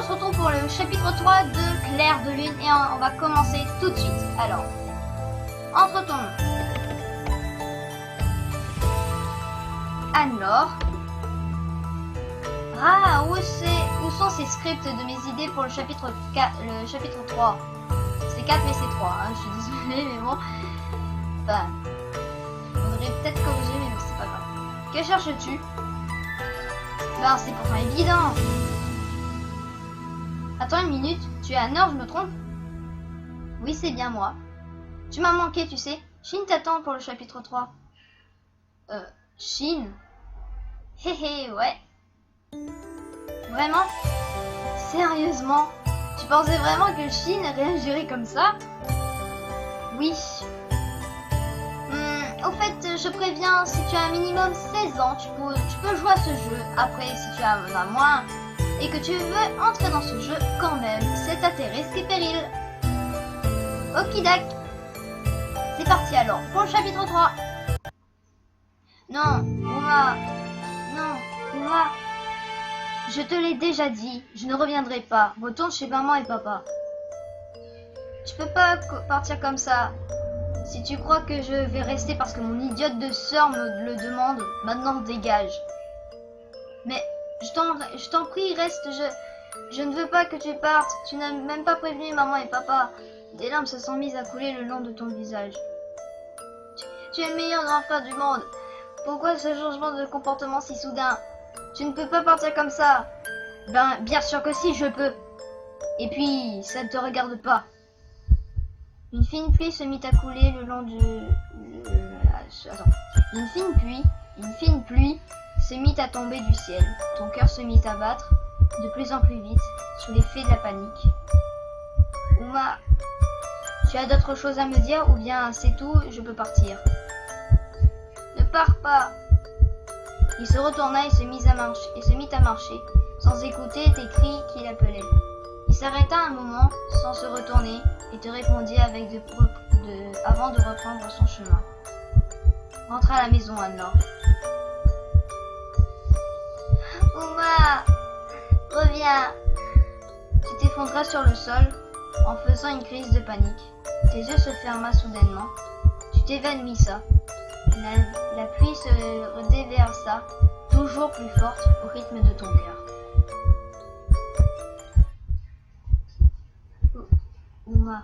se retrouve pour le chapitre 3 de Clair de Lune et on va commencer tout de suite. Alors, entre-temps, Anne-Laure. Ah, où sont ces scripts de mes idées pour le chapitre 4, le chapitre 3? C'est 4 mais c'est 3, hein, je suis désolée mais bon. Enfin, faudrait peut-être corriger mais c'est pas grave. Que cherches-tu? Ben c'est pourtant évident. Attends une minute, tu es Anne-Laure, je me trompe? Oui, c'est bien moi. Tu m'as manqué, tu sais. Shin t'attend pour le chapitre 3. Shin? Hé hé, ouais. Vraiment? Sérieusement? Tu pensais vraiment que Shin réagirait comme ça? Oui. Au fait, je préviens, si tu as un minimum 16 ans, tu peux jouer à ce jeu. Après, si tu en as moins et que tu veux entrer dans ce jeu quand même, c'est à tes risques et périls. Okidak. C'est parti alors, pour le chapitre 3. Non, Uma. Non, Uma. Je te l'ai déjà dit, je ne reviendrai pas. Retourne chez maman et papa. Tu peux pas partir comme ça. Si tu crois que je vais rester parce que mon idiote de sœur me le demande, maintenant dégage. Mais je t'en prie, reste, je ne veux pas que tu partes. Tu n'as même pas prévenu maman et papa. Des larmes se sont mises à couler le long de ton visage. Tu es le meilleur grand frère du monde. Pourquoi ce changement de comportement si soudain? Tu ne peux pas partir comme ça. Ben, bien sûr que si, je peux. Et puis, ça ne te regarde pas. Une fine pluie se mit à couler le long du... Attends. Une fine pluie se mit à tomber du ciel. Ton cœur se mit à battre de plus en plus vite sous l'effet de la panique. Uma, tu as d'autres choses à me dire ou bien c'est tout, je peux partir? Ne pars pas. Il se retourna et se mit à marcher, sans écouter tes cris qui l'appelaient. Il s'arrêta un moment sans se retourner et te répondit avant de reprendre son chemin. Rentre à la maison, Anne-Laure. Uma, reviens. Tu t'effondras sur le sol en faisant une crise de panique. Tes yeux se ferma soudainement. Tu t'évanouissa. La pluie se déversa, toujours plus forte au rythme de ton cœur. Uma.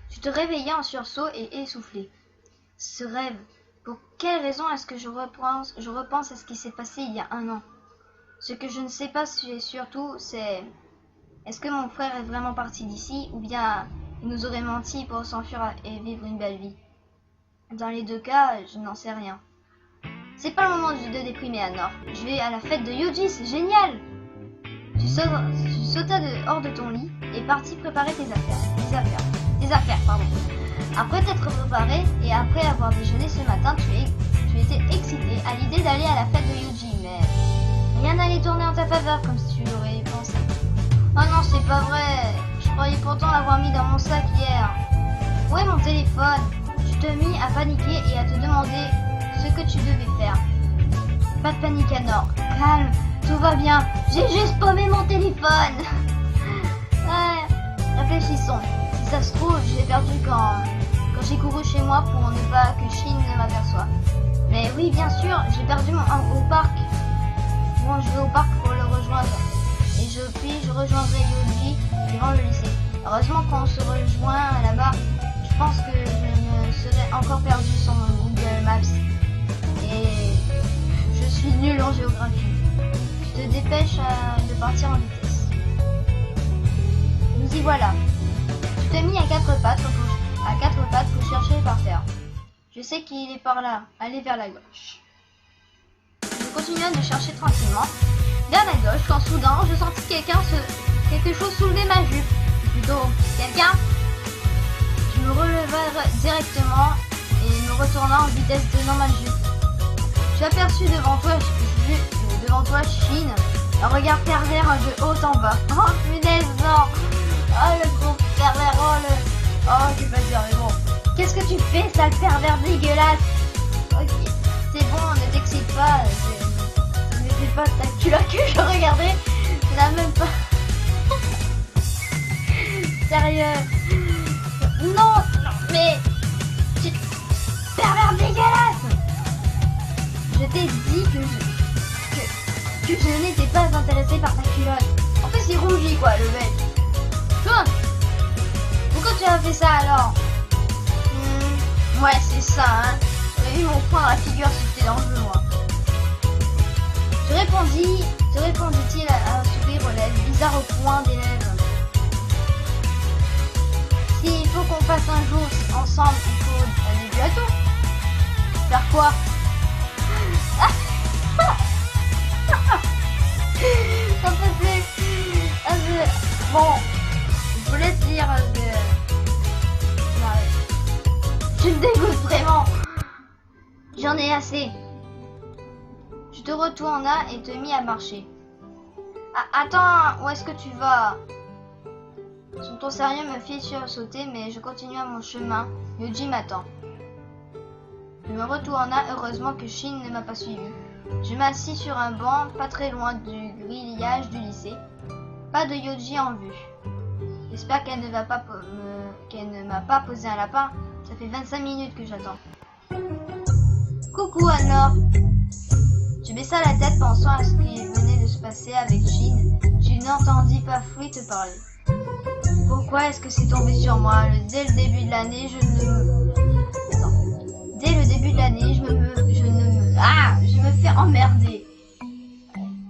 Tu te réveillais en sursaut et essoufflé. Ce rêve, pour quelle raison est-ce que je repense à ce qui s'est passé il y a un an? Ce que je ne sais pas surtout, c'est... Est-ce que mon frère est vraiment parti d'ici ou bien il nous aurait menti pour s'enfuir et vivre une belle vie? Dans les deux cas, je n'en sais rien. C'est pas le moment de déprimer, Anne-Laure. Je vais à la fête de Yuji, c'est génial! Tu sautas hors de ton lit et partis préparer tes affaires. Après t'être préparé et après avoir déjeuné ce matin, tu étais excité à l'idée d'aller à la fête de Yuji, mais rien n'allait tourner en ta faveur comme si tu l'aurais pensé. Oh non, c'est pas vrai. Je croyais pourtant l'avoir mis dans mon sac hier. Où est mon téléphone? Tu te mis à paniquer et à te demander ce que tu devais faire. Pas de panique, Anne-Laure. Calme, tout va bien. J'ai juste paumé mon téléphone. Ouais, réfléchissons. Si ça se trouve, j'ai perdu quand j'ai couru chez moi pour ne pas que Shin ne m'aperçoive. Mais oui, bien sûr, j'ai perdu au parc. Bon, je vais au parc pour le rejoindre. Et puis je rejoindrai Yuji durant le lycée. Heureusement qu'on se rejoint là-bas, je pense que je me serais encore perdu sur mon Google Maps. Et je suis nulle en géographie. Tu te dépêches de partir en vitesse. Nous y voilà. Tu t'es mis à quatre pattes pour chercher par terre. Je sais qu'il est par là. Allez vers la gauche. Je continuais de chercher tranquillement vers la gauche quand soudain je sentis quelque chose soulever ma jupe. Plutôt quelqu'un. Je me relevai directement et me retourna en vitesse tenant ma jupe. Tu aperçus devant toi Shin, un regard pervers de haut en bas. Oh punaise, non. Oh le gros pervers, oh je vais pas dire mais bon. Qu'est-ce que tu fais, sale pervers dégueulasse? Ok, c'est bon, ne t'excite pas. pas ta culotte que je regardais. Tu n'as même pas... Sérieux. Non, non, mais... Tu... Pervers dégueulasse. Je t'ai dit que je n'étais pas intéressée par ta culotte. En plus, il rougit quoi, le mec. Toi, pourquoi tu as fait ça alors? Ouais, c'est ça, hein. J'aurais vu mon poing dans la figure si j'étais dans le jeu, moi. Te répondit-il à un sourire aux lèvres, bizarre au coin des lèvres. S'il faut qu'on fasse un jour ensemble, il faut un début à tout. Faire quoi? Ça peut plus. Bon, je voulais te dire que... Tu me dégoûtes vraiment. J'en ai assez. Tu te retourna et te mis à marcher. Ah, attends, où est-ce que tu vas? Son ton sérieux me fit sursauter, mais je continua mon chemin. Yoji m'attend. Je me retourna, heureusement que Shin ne m'a pas suivi. Je m'assis sur un banc, pas très loin du grillage du lycée. Pas de Yoji en vue. J'espère qu'elle ne m'a pas posé un lapin. Ça fait 25 minutes que j'attends. Coucou alors. Je baissa la tête pensant à ce qui venait de se passer avec Shin. Je n'entendis pas Fruit te parler. Pourquoi est-ce que c'est tombé sur moi? Dès le début de l'année, Dès le début de l'année, je me fais emmerder.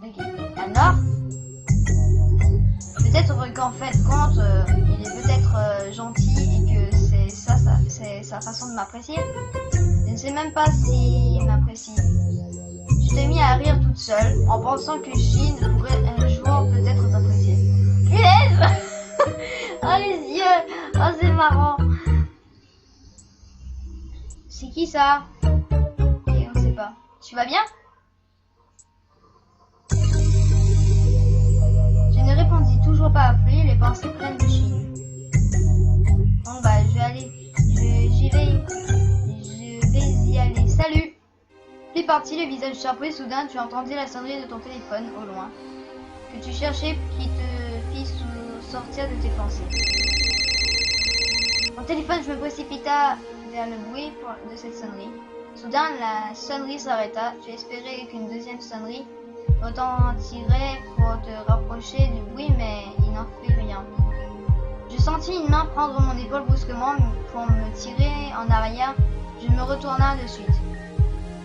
Ok. Alors? Peut-être qu'en fait, compte, il est peut-être gentil et que c'est sa façon de m'apprécier. Je ne sais même pas s'il m'apprécie. Je t'ai mis à rire toute seule en pensant que Shin pourrait un jour peut-être t'apprécier. Punaise! Oh les yeux! Oh c'est marrant! C'est qui ça? Ok, on sait pas. Tu vas bien? Je ne répondis toujours pas à Free, les pensées pleines de Shin. Bon bah je vais aller. Je vais y aller. Salut! Puis parti, le visage surpris, soudain tu entendis la sonnerie de ton téléphone au loin, que tu cherchais qui te fit sortir de tes pensées. Mon téléphone, je me précipita vers le bruit de cette sonnerie. Soudain, la sonnerie s'arrêta. Tu espérais qu'une deuxième sonnerie retentirait pour te rapprocher du bruit, mais il n'en fit rien. Je sentis une main prendre mon épaule brusquement pour me tirer en arrière. Je me retourna de suite.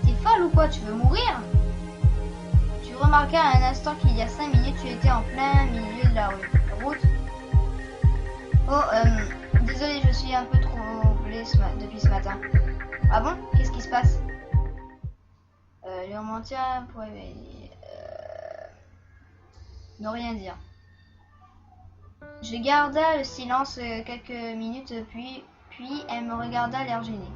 T'es folle ou quoi? Tu veux mourir? Tu remarqua à un instant qu'il y a 5 minutes, tu étais en plein milieu de la route. Oh, désolé, je suis un peu troublée depuis ce matin. Ah bon? Qu'est-ce qui se passe? Le mentir pour éveiller. Ne rien dire. Je garda le silence quelques minutes, puis elle me regarda l'air gêné.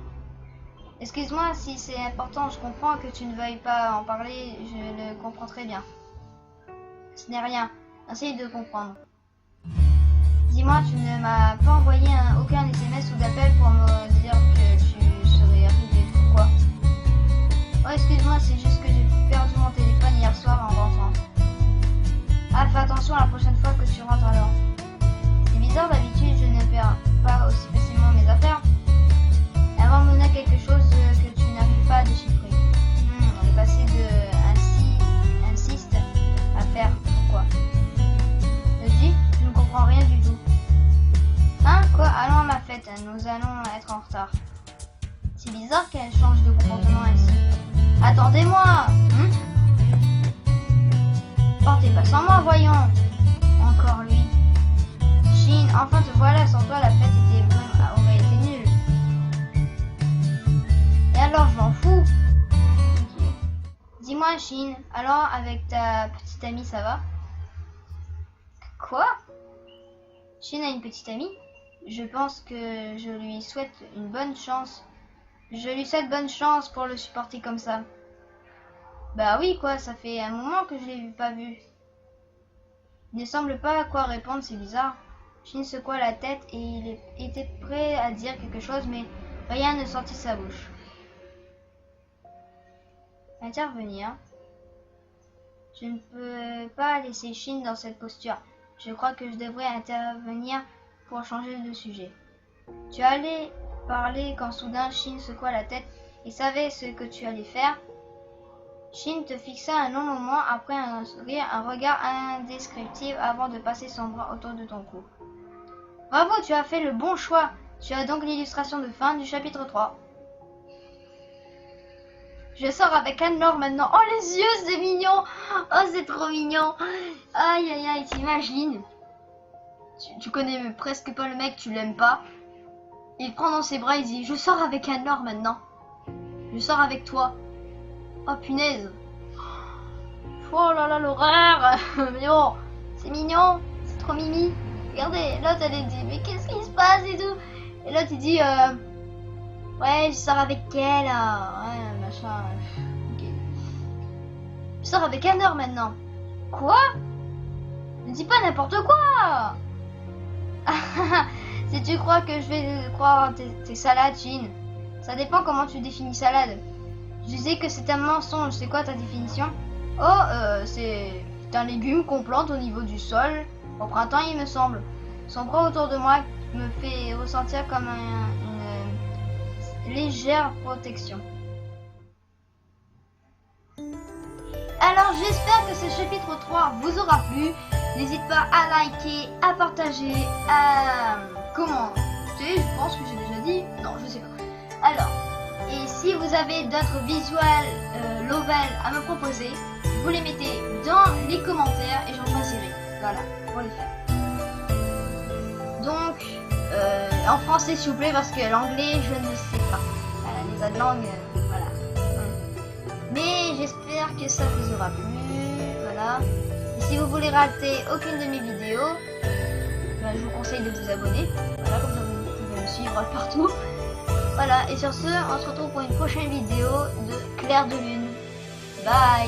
Excuse-moi si c'est important, je comprends que tu ne veuilles pas en parler, je le comprends très bien. Ce n'est rien, essaye de comprendre. Dis-moi, tu ne m'as pas envoyé aucun SMS ou d'appel pour me dire que tu serais arrivé. Pourquoi? Oh, excuse-moi, c'est juste que j'ai perdu mon téléphone hier soir en rentrant. Ah, fais attention à la prochaine fois que tu rentres alors. C'est bizarre, d'habitude je ne perds pas aussi facilement mes affaires. Elle m'emmena quelque chose que tu n'arrives pas à déchiffrer. On est passé de insiste à faire. Pourquoi? Je dis, je ne comprends rien du tout. Hein? Quoi? Allons à ma fête, nous allons être en retard. C'est bizarre qu'elle change de comportement ainsi. Attendez-moi! Portez pas sans moi, voyons! Encore lui. Shin, enfin te voilà, sans toi la fête aurait été nulle. Et alors, je m'en fous. Okay. Dis-moi, Shin, alors avec ta petite amie, ça va? Quoi? Shin a une petite amie? Je pense que je lui souhaite une bonne chance. Je lui souhaite bonne chance pour le supporter comme ça. Bah oui, quoi, ça fait un moment que je l'ai pas vu. Il ne semble pas à quoi répondre, c'est bizarre. Shin secoua la tête et il était prêt à dire quelque chose, mais rien ne sortit de sa bouche. Intervenir. Je ne peux pas laisser Shin dans cette posture. Je crois que je devrais intervenir pour changer de sujet. Tu allais parler quand soudain Shin secoua la tête et savait ce que tu allais faire. Shin te fixa un long moment après un sourire, un regard indescriptible avant de passer son bras autour de ton cou. Bravo, tu as fait le bon choix. Tu as donc l'illustration de fin du chapitre 3. Je sors avec Anne-Laure maintenant. Oh les yeux, c'est mignon. Oh c'est trop mignon. Aïe aïe aïe, t'imagines. Tu connais presque pas le mec, tu l'aimes pas. Il prend dans ses bras, il dit je sors avec Anne-Laure maintenant. Je sors avec toi. Oh punaise. Oh là là, l'horreur. Mais bon, c'est mignon, c'est trop mimi. Regardez, l'autre elle dit mais qu'est-ce qui se passe et tout. Et l'autre il dit ouais, je sors avec elle. Ouais, machin. Ok. Je sors avec Anne-Laure maintenant. Quoi? Ne dis pas n'importe quoi. Si tu crois que je vais croire tes salades, Shin, ça dépend comment tu définis salade. Je disais que c'est un mensonge. C'est quoi ta définition? Oh, c'est un légume qu'on plante au niveau du sol. Au printemps, il me semble. Son bras autour de moi me fait ressentir comme une légère protection. Alors, j'espère que ce chapitre 3 vous aura plu. N'hésite pas à liker, à partager, à commenter. Je pense que j'ai déjà dit. Non, je sais pas. Alors, et si vous avez d'autres visuels novels à me proposer, vous les mettez dans les commentaires et j'en choisirai. Voilà, pour les faire. Donc, en français s'il vous plaît, parce que l'anglais, je ne sais pas. Voilà, les autres langues, voilà. Mais j'espère que ça vous aura plu. Voilà. Et si vous voulez rater aucune de mes vidéos, ben, je vous conseille de vous abonner. Voilà, comme ça vous pouvez me suivre partout. Voilà, et sur ce, on se retrouve pour une prochaine vidéo de Clair de Lune. Bye!